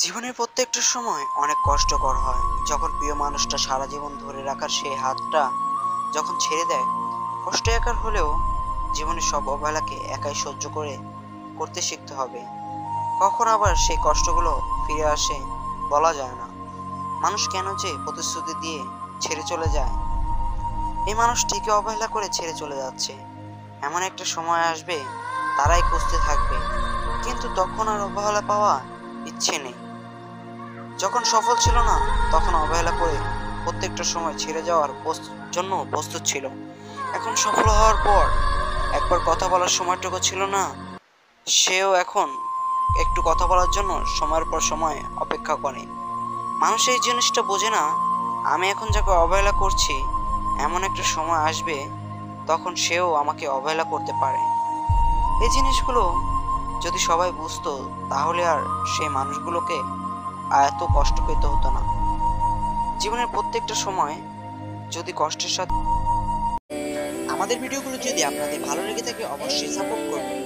জীবনের প্রত্যেকটা সময় অনেক কষ্টকর হয়। যখন প্রিয় মানুষটা সারা জীবন ধরে রাখার সেই হাতটা যখন ছেড়ে দেয়, কষ্ট একার হলেও জীবনের সব অবহেলাকে একাই সহ্য করতে শিখতে হবে। কখন আবার সেই কষ্টগুলো ফিরে আসে বলা যায় না। মানুষ কেন যে প্রতিশ্রুতি দিয়ে ছেড়ে চলে যায়, এই মানুষটিকে অবহেলা করে ছেড়ে চলে যাচ্ছে। এমন একটা সময় আসবে তারাই খুঁজতে থাকবে, কিন্তু তখন আর অবহেলা পাওয়া ইচ্ছে নেই। যখন সফল ছিল না তখন অবহেলা করে প্রত্যেকটা সময় ছেড়ে যাওয়ার জন্য প্রস্তুত ছিল। এখন সফল হওয়ার পর একবার কথা বলার সময়টুকু ছিল না, সেও এখন একটু কথা বলার জন্য সময়ের পর সময় অপেক্ষা করে। মানুষ এই জিনিসটা বোঝে না, আমি এখন যাকে অবহেলা করছি এমন একটা সময় আসবে তখন সেও আমাকে অবহেলা করতে পারে। এই জিনিসগুলো যদি সবাই বুঝতো তাহলে আর সেই মানুষগুলোকে এত কষ্ট পেতে হতো না। জীবনের প্রত্যেকটা সময় যদি কষ্টের সাথে। আমাদের ভিডিওগুলো যদি আপনাদের ভালো লেগে থাকে অবশ্যই সাপোর্ট করবেন।